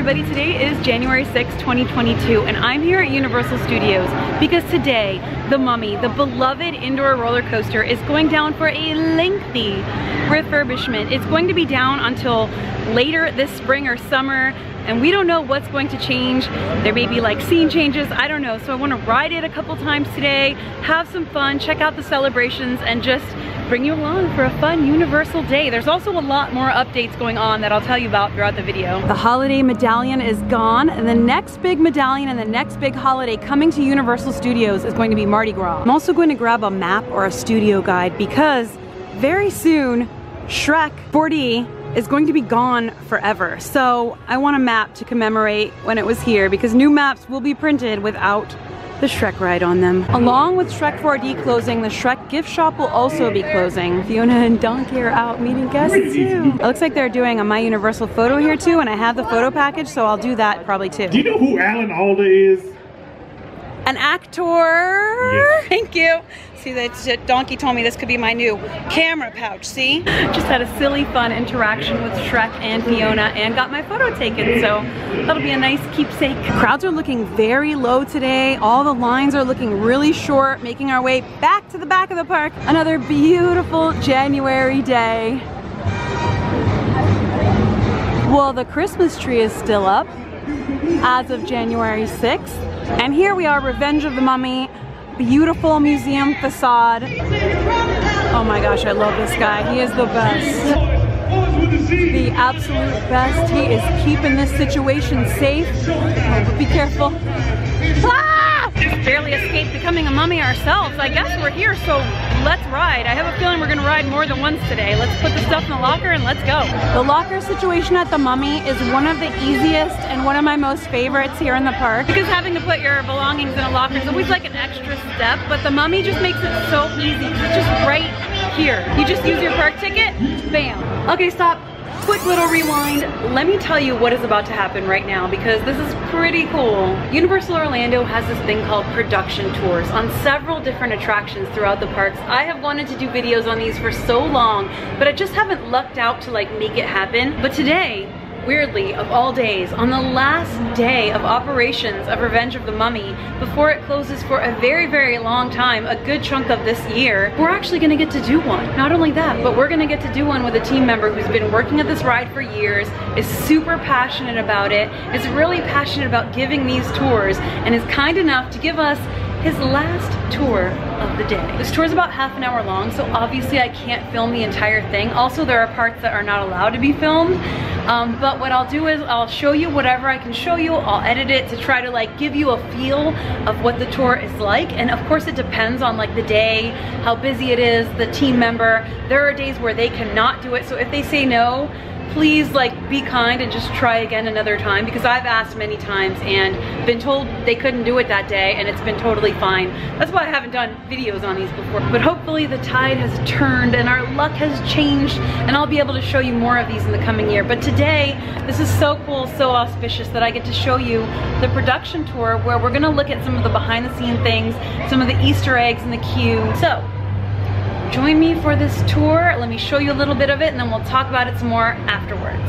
everybody, today is January 6, 2022 and I'm here at Universal Studios because today The Mummy, the beloved indoor roller coaster, is going down for a lengthy refurbishment. It's going to be down until later this spring or summer, and we don't know what's going to change. There may be like scene changes, I don't know. So I want to ride it a couple times today, have some fun, check out the celebrations, and just bring you along for a fun Universal day. There's also a lot more updates going on that I'll tell you about throughout the video. The holiday medallion is gone, and the next big medallion and the next big holiday coming to Universal Studios is going to be Mardi Gras. I'm also going to grab a map or a studio guide because very soon Shrek 4D is going to be gone forever. So I want a map to commemorate when it was here because new maps will be printed without the Shrek ride on them. Along with Shrek 4D closing, the Shrek gift shop will also be closing. Fiona and Donkey are out meeting guests too. It looks like they're doing a My Universal photo here too, and I have the photo package, so I'll do that probably too. Do you know who Alan Alda is? An actor. Yes. Thank you. See, that Donkey told me this could be my new camera pouch, see? Just had a silly, fun interaction with Shrek and Fiona and got my photo taken, so that'll be a nice keepsake. Crowds are looking very low today. All the lines are looking really short, making our way back to the back of the park. Another beautiful January day. Well, the Christmas tree is still up as of January 6th. And here we are, Revenge of the Mummy. Beautiful museum facade. Oh my gosh, I love this guy. He is the best. The absolute best. He is keeping this situation safe. Oh, but be careful. Ah! Just barely escaped becoming a mummy ourselves. I guess we're here, so let's ride. I have a feeling we're gonna ride more than once today. Let's put the stuff in the locker and let's go. The locker situation at the Mummy is one of the easiest and one of my most favorites here in the park, because having to put your belongings in a locker is always like an extra step, but the Mummy just makes it so easy. It's just right here. You just use your park ticket, bam. Okay, stop. Quick little rewind. Let me tell you what is about to happen right now because this is pretty cool. Universal Orlando has this thing called production tours on several different attractions throughout the parks. I have wanted to do videos on these for so long, but I just haven't lucked out to like make it happen. But today, weirdly, of all days, on the last day of operations of Revenge of the Mummy, before it closes for a very, very long time, a good chunk of this year, we're actually gonna get to do one. Not only that, but we're gonna get to do one with a team member who's been working at this ride for years, is super passionate about it, is really passionate about giving these tours, and is kind enough to give us his last tour of the day. This tour is about half an hour long, so obviously I can't film the entire thing. Also, there are parts that are not allowed to be filmed. But what I'll do is I'll show you whatever I can show you. I'll edit it to try to like give you a feel of what the tour is like. And of course it depends on like the day, how busy it is, the team member. There are days where they cannot do it. So if they say no, please like be kind and just try again another time, because I've asked many times and been told they couldn't do it that day and it's been totally fine. That's why I haven't done videos on these before. But hopefully the tide has turned and our luck has changed and I'll be able to show you more of these in the coming year. But today, this is so cool, so auspicious that I get to show you the production tour where we're gonna look at some of the behind the scene things, some of the Easter eggs in the queue. So, join me for this tour. Let me show you a little bit of it and then we'll talk about it some more afterwards.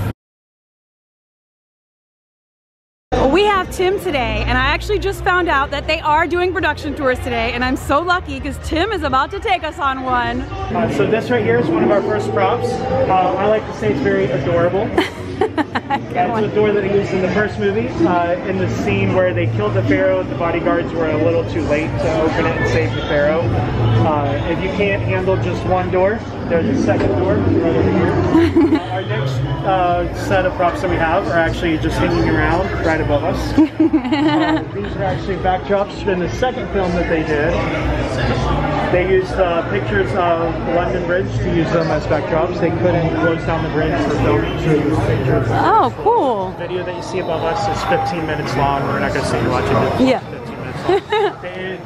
We have Tim today, and I actually just found out that they are doing production tours today, and I'm so lucky because Tim is about to take us on one. So this right here is one of our first props. I like to say it's very adorable. It's a door that they used in the first movie. In the scene where they killed the Pharaoh, the bodyguards were a little too late to open it and save the Pharaoh. If you can't handle just one door, there's a second door right over here. Our next set of props that we have are actually just hanging around right above us. These are actually backdrops in the second film that they did. They used pictures of the London Bridge to use them as backdrops. They couldn't close down the bridge for filming, so they used pictures. Oh, cool. The video that you see above us is 15 minutes long. We're not going to say you're watching it. Yeah. 15 minutes long.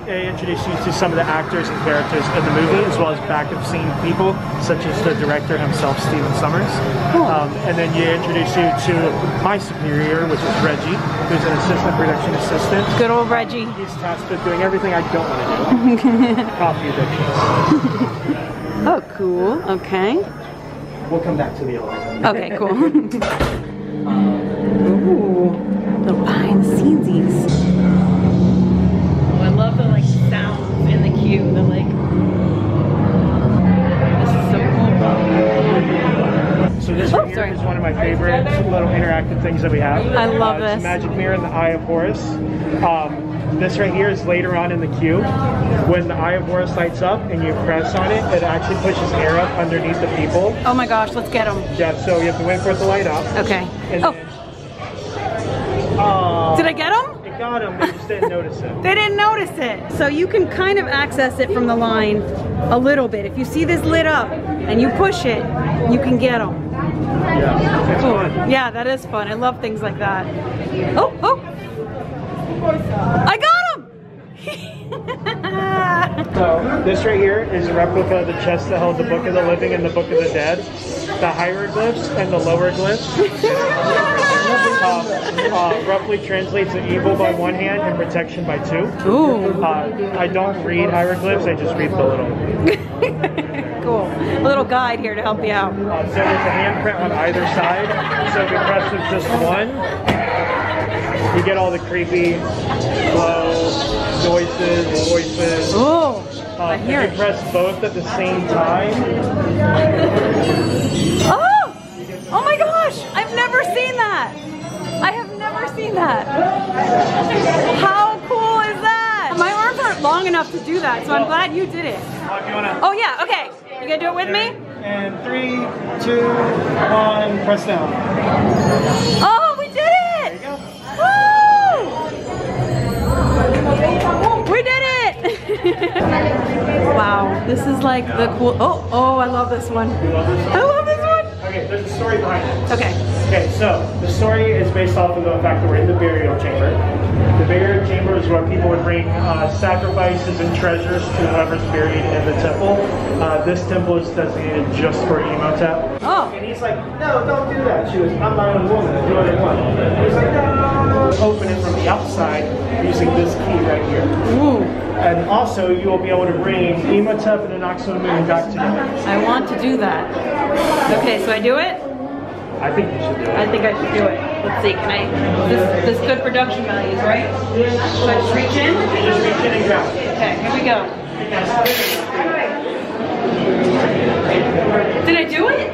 They introduced you to some of the actors and characters in the movie, as well as back-of-scene people, such as the director himself, Stephen Sommers. Cool. And then you introduce you to my superior, which is Reggie, who's an assistant production assistant. Good old Reggie. He's tasked with doing everything I don't want to do. Coffee addiction. Oh, cool. Okay. We'll come back to the elevator. Okay, cool. Ooh, the behind the scenesies. Oh, I love the like sounds in the queue. The like, this is so cool. So this right here is one of my favorite little interactive things that we have. I love this. It's a magic mirror in the Eye of Horus. This right here is later on in the queue. When the Eye of Horus lights up and you press on it, it actually pushes air up underneath the people. Oh my gosh, let's get them. Yeah, so you have to wait for it to light up. Okay. And Oh, then, did I get them? it got them, they just didn't notice it. They didn't notice it. So you can kind of access it from the line a little bit. If you see this lit up and you push it, you can get them. Yeah, it's fun. Yeah, that is fun. I love things like that. Oh, oh. I got him! So this right here is a replica of the chest that held the Book of the Living and the Book of the Dead. The hieroglyphs and the lower glyphs roughly translates to evil by one hand and protection by two. Ooh. I don't read hieroglyphs, I just read the little. Cool. A little guide here to help you out. So there's a handprint on either side. So if you press with just one, you get all the creepy glow, noises, voices. Ooh. I hear if it. you press both at the same time. Oh! Oh my gosh! I've never seen that! I have never seen that! How cool is that? My arms aren't long enough to do that, so I'm glad you did it. If you wanna, Oh yeah, okay. You gonna do it with me? and 3, 2, 1, press down. Oh, we did it! There you go. Woo! We did it! Wow, this is like the cool. Oh, oh, I love this one. You love this one? I love this one. Okay, there's a story behind it. Okay. Okay, so the story is based off of the fact that we're in the burial chamber. The burial chamber is where people would bring sacrifices and treasures to whoever's buried in the temple. This temple is designated just for Imhotep. Oh. And he's like, no, don't do that. She was, I'm my own woman, do what I want. And he's like, no. Open it from the outside using this key right here. Ooh. And also, you will be able to bring Imhotep and Anaxagommon back together. I want to do that. Okay, so I do it? I think you should do it. I think I should do it. Let's see, can I, this good production values, right? So I just reach in? You just reach in and grab it. Okay, here we go. Did I do it?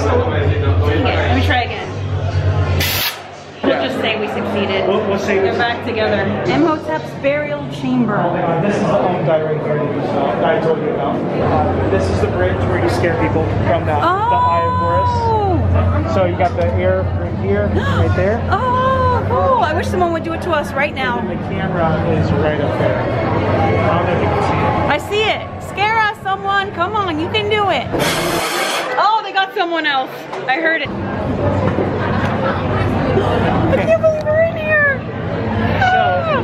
Let me try again. We'll just say we succeeded. We'll say we They're back together. Imhotep's burial chamber. This is the home guy right here that I told you about. This is the bridge where you scare people from the Eye of Horus. So you got the air right here, right there. Oh, cool. I wish someone would do it to us right now. And the camera is right up there. I don't know if you can see it. I see it. Scare us, someone. Come on, you can do it. Oh, they got someone else. I heard it. I can't believe we're in here. So,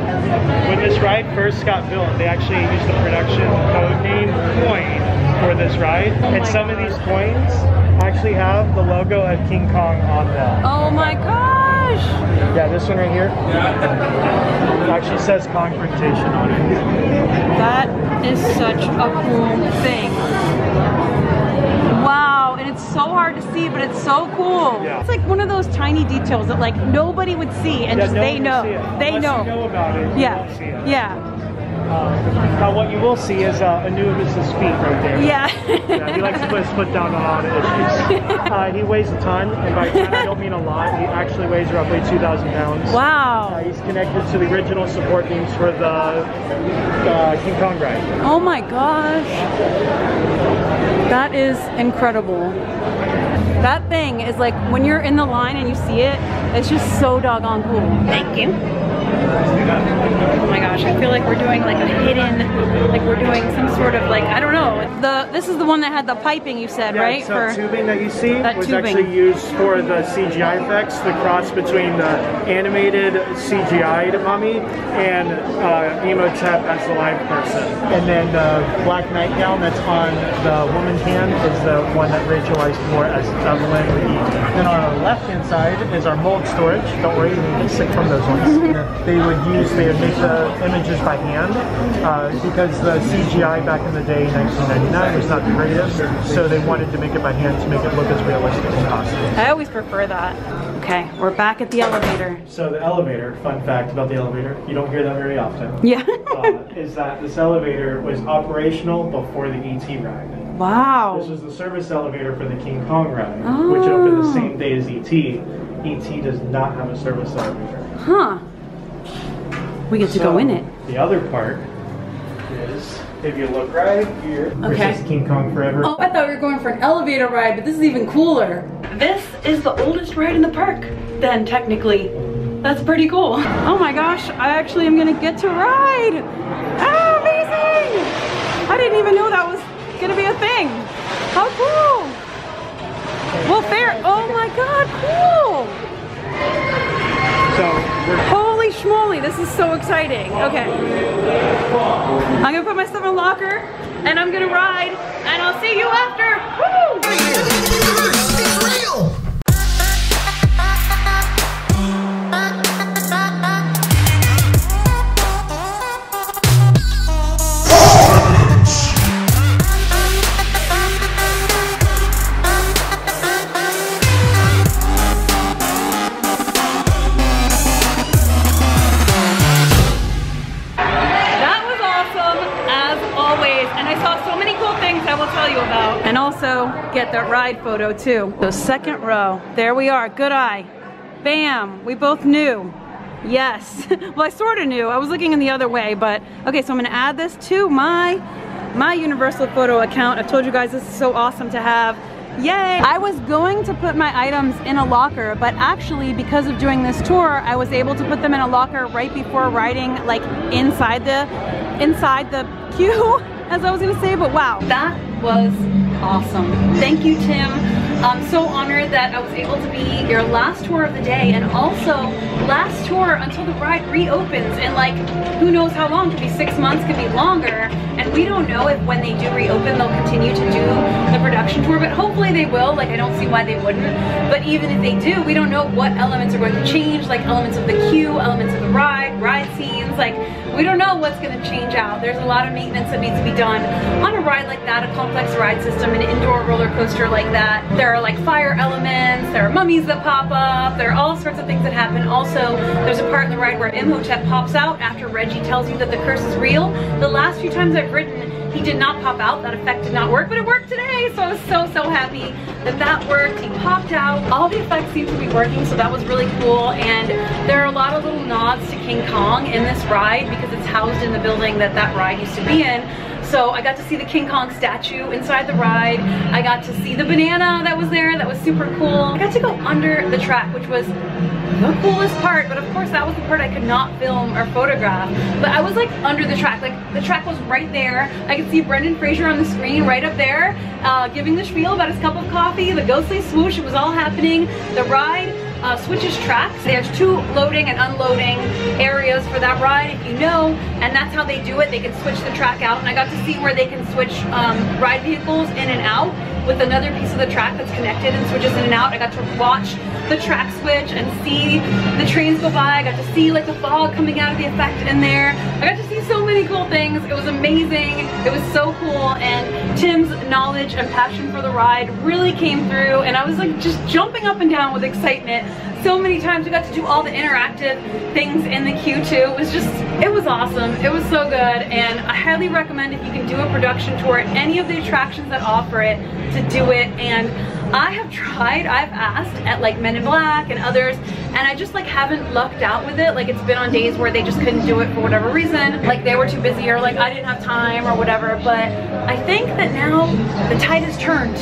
when this ride first got built, they actually used the production code name coin for this ride. And some of these coins actually have the logo of King Kong on them. Oh my gosh. Yeah, this one right here actually says confrontation on it. That is such a cool thing. Wow, and it's so hard to see, but it's so cool. Yeah. It's like one of those tiny details that like nobody would see, and just no they one know. will see it. They Unless know. you know about it, you Yeah. won't see it. Yeah. Now what you will see is Anubis' feet right there. Yeah. Yeah, he likes to put his foot down on a lot of issues. He weighs a ton, and by ton I don't mean a lot. He actually weighs roughly 2,000 pounds. Wow. He's connected to the original support beams for the King Kong ride. Oh my gosh. That is incredible. That thing is like when you're in the line and you see it, it's just so doggone cool. Thank you. Oh my gosh, I feel like we're doing like a hidden, like we're doing some sort of like, I don't know. This is the one that had the piping you said, Yeah, right? so tubing that you see that was tubing. actually used for the CGI effects, the cross between the animated CGI'd mummy and Imhotep as the live person. And then the black nightgown that's on the woman's hand is the one that Rachel wore as Evelyn or Eve. Then on our left-hand side is our mold storage. Don't worry, you can get sick from those ones. They would make the images by hand because the CGI back in the day, 1999, was not the greatest, so they wanted to make it by hand to make it look as realistic as possible. I always prefer that. Okay, we're back at the elevator. So the elevator, fun fact about the elevator, you don't hear that very often. Yeah. Is that this elevator was operational before the E.T. ride. Wow. This was the service elevator for the King Kong ride, which opened the same day as E.T. E.T. does not have a service elevator. Huh. We get to go in it. The other part is, if you look right here, which is King Kong Forever. Oh, I thought we were going for an elevator ride, but this is even cooler. This is the oldest ride in the park, then technically. That's pretty cool. Oh my gosh, I actually am gonna get to ride. Ah, amazing! I didn't even know that was gonna be a thing. How cool! Well, fair. Oh my god, cool! So, holy schmoly, this is so exciting. Okay. I'm gonna put my stuff in a locker and I'm gonna ride and I'll see you after. Woo! It's real! And also get that ride photo too. So second row, there we are, good eye. Bam, we both knew. Yes, well I sort of knew, I was looking in the other way, but okay, so I'm gonna add this to my Universal photo account. I've told you guys this is so awesome to have. Yay! I was going to put my items in a locker, but actually because of doing this tour, I was able to put them in a locker right before riding, like inside the queue, as I was gonna say, but wow. That was awesome. Thank you, Tim. I'm so honored that I was able to be your last tour of the day and also last tour until the ride reopens in like, who knows how long, could be 6 months, could be longer. And we don't know if when they do reopen, they'll continue to do the production tour, but hopefully they will. Like, I don't see why they wouldn't. But even if they do, we don't know what elements are going to change, like elements of the queue, elements of the ride scenes, like we don't know what's going to change out. There's a lot of maintenance that needs to be done on a ride like that, a complex ride system, an indoor roller coaster like that. There are like fire elements, there are mummies that pop up, there are all sorts of things that happen. Also, there's a part in the ride where Imhotep pops out after Reggie tells you that the curse is real. The last few times I've ridden, he did not pop out, that effect did not work, but it worked today, so I was so happy that that worked. He popped out, all the effects seem to be working, so that was really cool. And there are a lot of little nods to King Kong in this ride because it's housed in the building that that ride used to be in. So I got to see the King Kong statue inside the ride. I got to see the banana that was there, that was super cool. I got to go under the track, which was the coolest part, but of course that was the part I could not film or photograph. But I was like under the track, like the track was right there. I could see Brendan Fraser on the screen right up there, giving the spiel about his cup of coffee, the ghostly swoosh, it was all happening. The ride switches tracks. There's 2 loading and unloading areas for that ride, if you know, and that's how they do it. They can switch the track out, and I got to see where they can switch ride vehicles in and out with another piece of the track that's connected and switches in and out. I got to watch the track switch and see the trains go by. I got to see like the fog coming out of the effect in there. I got to see so many cool things. It was amazing. It was so cool, and Tim's knowledge and passion for the ride really came through, and I was like just jumping up and down with excitement. So many times we got to do all the interactive things in the queue too. It was awesome. It was so good, and I highly recommend if you can do a production tour at any of the attractions that offer it, to do it. And I have tried, I've asked at like Men in Black and others, and I just like haven't lucked out with it. Like it's been on days where they just couldn't do it for whatever reason, like they were too busy or like I didn't have time or whatever. But I think that now the tide has turned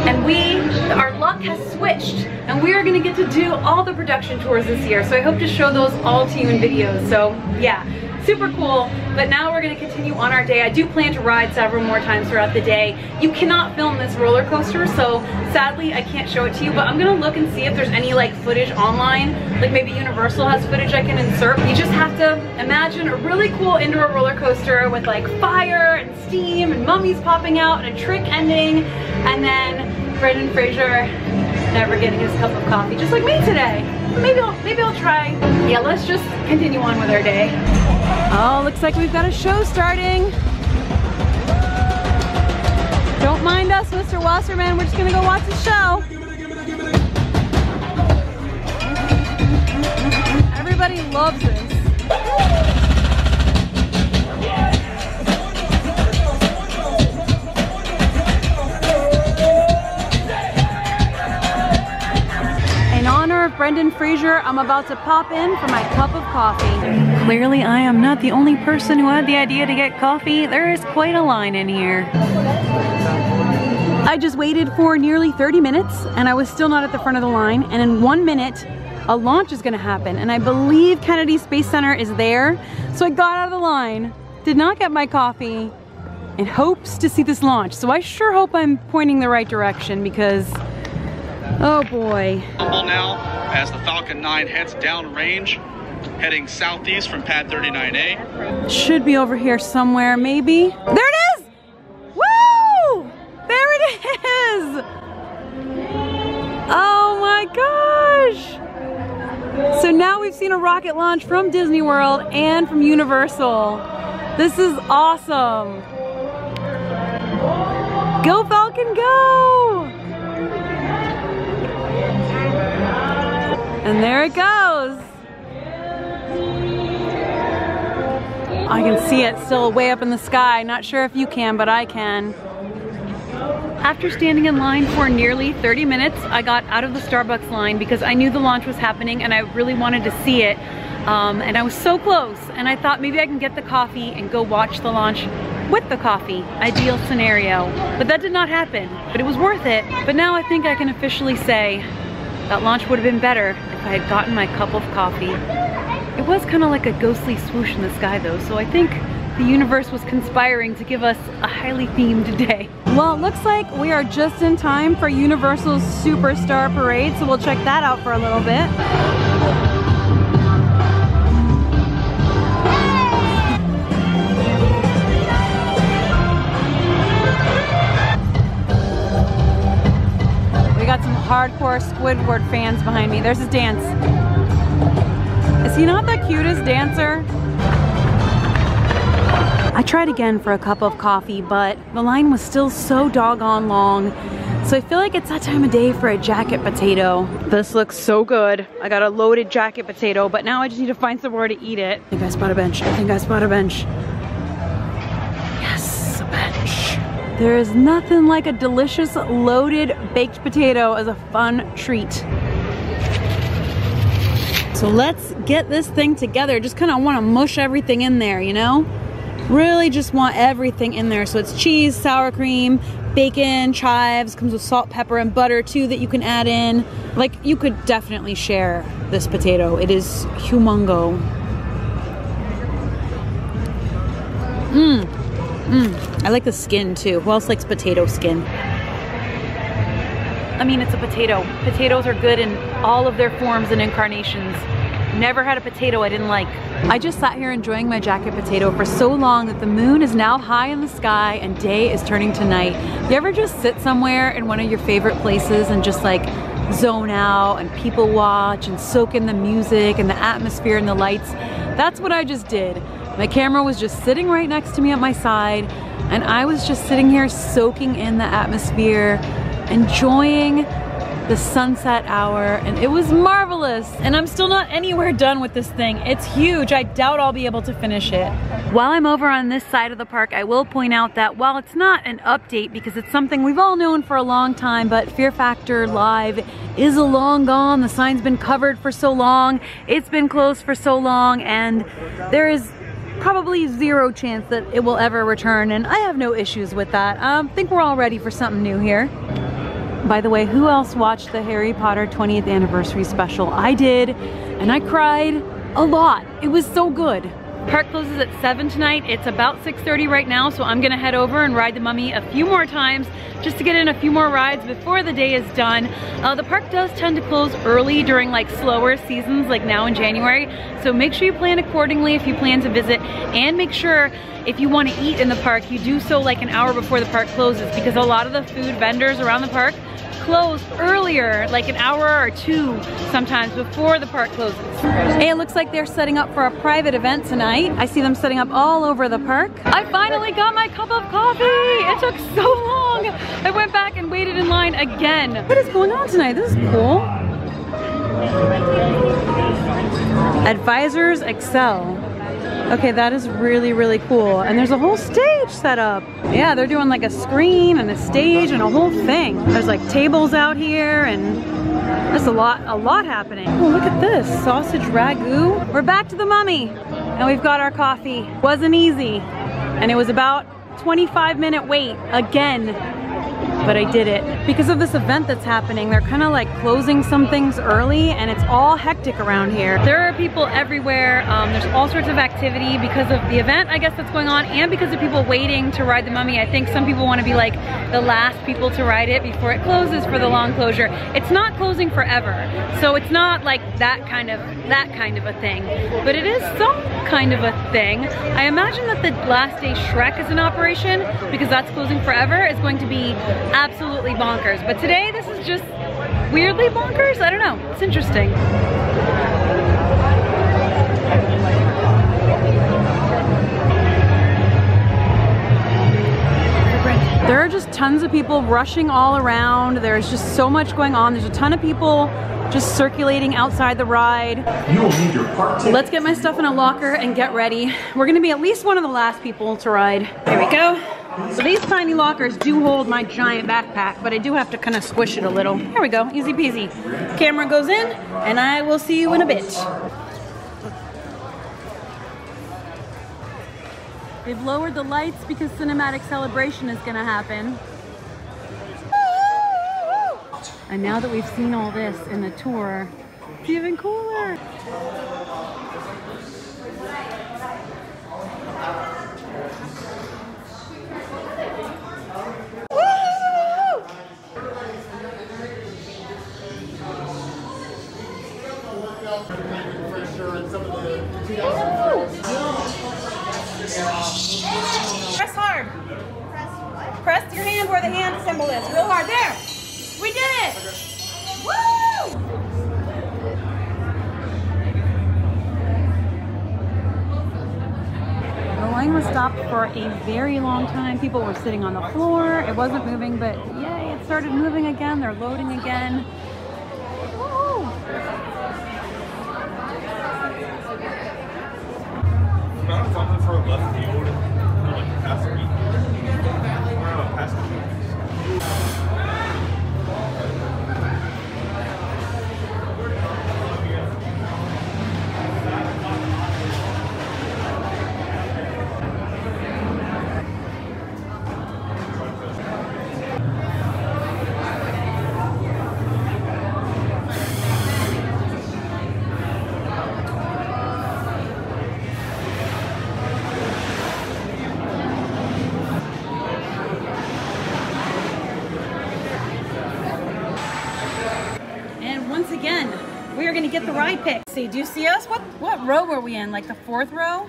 and our luck has switched, and we are gonna get to do all the production tours this year. So I hope to show those all to you in videos. So yeah, super cool. But now we're gonna continue on our day. I do plan to ride several more times throughout the day. You cannot film this roller coaster, so sadly I can't show it to you, but I'm gonna look and see if there's any like footage online, like maybe Universal has footage I can insert. You just have to imagine a really cool indoor roller coaster with like fire and steam and mummies popping out and a trick ending, and then Brendan Fraser never getting his cup of coffee, just like me today. Maybe I'll try. Yeah, let's just continue on with our day. Oh, looks like we've got a show starting. Don't mind us, Mr. Wasserman. We're just gonna go watch the show. Everybody loves this. In honor of Brendan Fraser, I'm about to pop in for my cup of coffee. Clearly, I am not the only person who had the idea to get coffee. There is quite a line in here. I just waited for nearly 30 minutes and I was still not at the front of the line. And in 1 minute, a launch is gonna happen. And I believe Kennedy Space Center is there. So I got out of the line, did not get my coffee, in hopes to see this launch. So I sure hope I'm pointing the right direction because, oh boy. Now, as the Falcon 9 heads downrange, heading southeast from pad 39A. Should be over here somewhere, maybe. There it is! Woo! There it is! Oh my gosh! So now we've seen a rocket launch from Disney World and from Universal. This is awesome. Go Falcon, go! And there it goes. I can see it still way up in the sky. Not sure if you can, but I can. After standing in line for nearly 30 minutes, I got out of the Starbucks line because I knew the launch was happening and I really wanted to see it. And I was so close, and I thought maybe I can get the coffee and go watch the launch with the coffee. Ideal scenario. But that did not happen, but it was worth it. But now I think I can officially say that launch would have been better if I had gotten my cup of coffee. It was kind of like a ghostly swoosh in the sky though, so I think the universe was conspiring to give us a highly themed day. Well, it looks like we are just in time for Universal's Superstar Parade, so we'll check that out for a little bit. We got some hardcore Squidward fans behind me. There's his dance. Is he not the cutest dancer? I tried again for a cup of coffee, but the line was still so doggone long. So I feel like it's that time of day for a jacket potato. This looks so good. I got a loaded jacket potato, but now I just need to find somewhere to eat it. I think I spot a bench. I think I spot a bench. Yes, a bench. There is nothing like a delicious loaded baked potato as a fun treat. So let's get this thing together. Just kind of want to mush everything in there, you know? Really just want everything in there. So it's cheese, sour cream, bacon, chives, comes with salt, pepper, and butter too that you can add in. Like, you could definitely share this potato. It is humongo. I like the skin too. Who else likes potato skin? I mean, it's a potato. Potatoes are good in all of their forms and incarnations. Never had a potato I didn't like. I just sat here enjoying my jacket potato for so long that the moon is now high in the sky and day is turning to night. You ever just sit somewhere in one of your favorite places and just like zone out and people watch and soak in the music and the atmosphere and the lights? That's what I just did. My camera was just sitting right next to me at my side and I was just sitting here soaking in the atmosphere, enjoying the sunset hour, and it was marvelous. And I'm still not anywhere done with this thing. It's huge. I doubt I'll be able to finish it. While I'm over on this side of the park, I will point out that while it's not an update because it's something we've all known for a long time, but Fear Factor Live is long gone. The sign's been covered for so long, it's been closed for so long, and there is probably zero chance that it will ever return, and I have no issues with that. I think we're all ready for something new here. By the way, who else watched the Harry Potter 20th anniversary special? I did, and I cried a lot. It was so good. Park closes at 7 tonight. It's about 6:30 right now, so I'm gonna head over and ride the Mummy a few more times just to get in a few more rides before the day is done. The park does tend to close early during like slower seasons like now in January, so make sure you plan accordingly if you plan to visit, and make sure if you want to eat in the park, you do so like an hour before the park closes, because a lot of the food vendors around the park close earlier, like an hour or two sometimes before the park closes. Hey, it looks like they're setting up for a private event tonight. I see them setting up all over the park. I finally got my cup of coffee. It took so long. I went back and waited in line again. What is going on tonight? This is cool. Advisors Excel. Okay, that is really, really cool. And there's a whole stage set up. Yeah, they're doing like a screen and a stage and a whole thing. There's like tables out here and there's a lot happening. Oh, look at this, sausage ragu. We're back to the Mummy and we've got our coffee. Wasn't easy. And it was about 25-minute wait again. But I did it. Because of this event that's happening, they're kind of like closing some things early and it's all hectic around here. There are people everywhere. There's all sorts of activity because of the event, I guess, that's going on, and because of people waiting to ride the Mummy. I think some people want to be like the last people to ride it before it closes for the long closure. It's not closing forever, so it's not like that kind of a thing, but it is some kind of a thing. I imagine that the last day Shrek is in operation, because that's closing forever, is going to be absolutely bonkers. But today, this is just weirdly bonkers. I don't know. It's interesting. There are just tons of people rushing all around. There's just so much going on. There's a ton of people just circulating outside the ride. You will need your park ticket. Let's get my stuff in a locker and get ready. We're gonna be at least one of the last people to ride. Here we go. So these tiny lockers do hold my giant backpack, but I do have to kind of squish it a little. Here we go, easy peasy. Camera goes in, and I will see you in a bit. They've lowered the lights because Cinematic Celebration is gonna happen. And now that we've seen all this in the tour, it's even cooler. Press hard. Press your hand where the hand symbol is. Real hard. There. We did it. Woo! The line was stopped for a very long time. People were sitting on the floor. It wasn't moving, but yay, it started moving again. They're loading again. Woo! We are gonna get the ride pick. See, do you see us? What row were we in? Like the 4th row?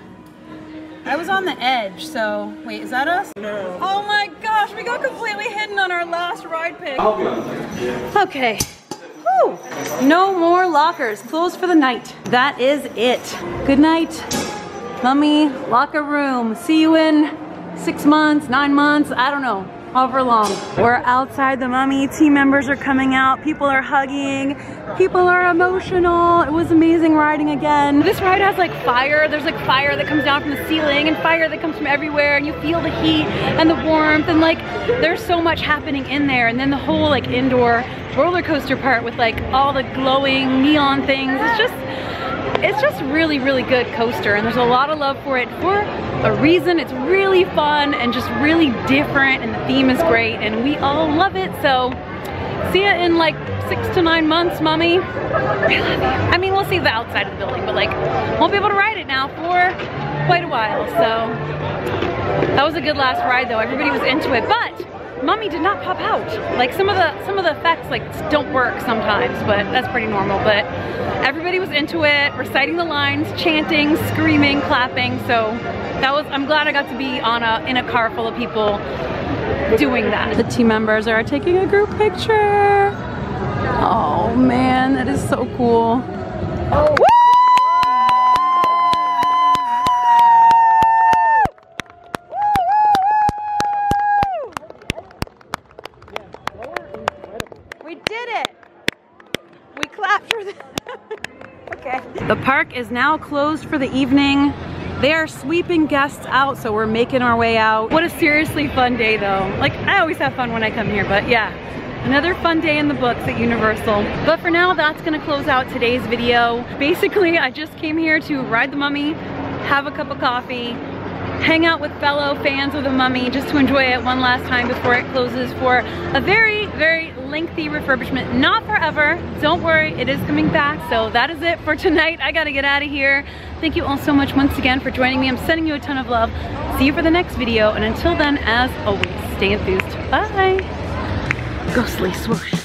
I was on the edge, so wait, is that us? No. Oh my gosh, we got completely hidden on our last ride pick. Okay. Whew. No more lockers. Closed for the night. That is it. Good night, Mummy locker room. See you in 6 months, 9 months, I don't know. However long. We're outside the Mummy. Team members are coming out. People are hugging. People are emotional. It was amazing riding again. This ride has like fire. There's like fire that comes down from the ceiling and fire that comes from everywhere, and you feel the heat and the warmth, and like there's so much happening in there. And then the whole like indoor roller coaster part with like all the glowing neon things. It's just really, really good coaster, and there's a lot of love for it for a reason. It's really fun and just really different, and the theme is great, and we all love it. So see ya in like 6 to 9 months, Mummy. I love you. I mean, we'll see the outside of the building, but like won't be able to ride it now for quite a while. So that was a good last ride though. Everybody was into it, but Mummy did not pop out. Like some of the effects like don't work sometimes, but that's pretty normal. But everybody was into it, reciting the lines, chanting, screaming, clapping. So that was, I'm glad I got to be on in a car full of people doing that. The team members are taking a group picture. Oh man, that is so cool. Oh. We did it! We clapped for that. Okay. The park is now closed for the evening. They are sweeping guests out, so we're making our way out. What a seriously fun day though. Like, I always have fun when I come here, but yeah. Another fun day in the books at Universal. But for now, that's gonna close out today's video. Basically, I just came here to ride the Mummy, have a cup of coffee, hang out with fellow fans of the Mummy, just to enjoy it one last time before it closes for a very, very lengthy refurbishment. Not forever, don't worry, it is coming back. So that is it for tonight. I gotta get out of here. Thank you all so much once again for joining me. I'm sending you a ton of love. See you for the next video, and until then, as always, stay enthused. Bye. Ghostly swoosh.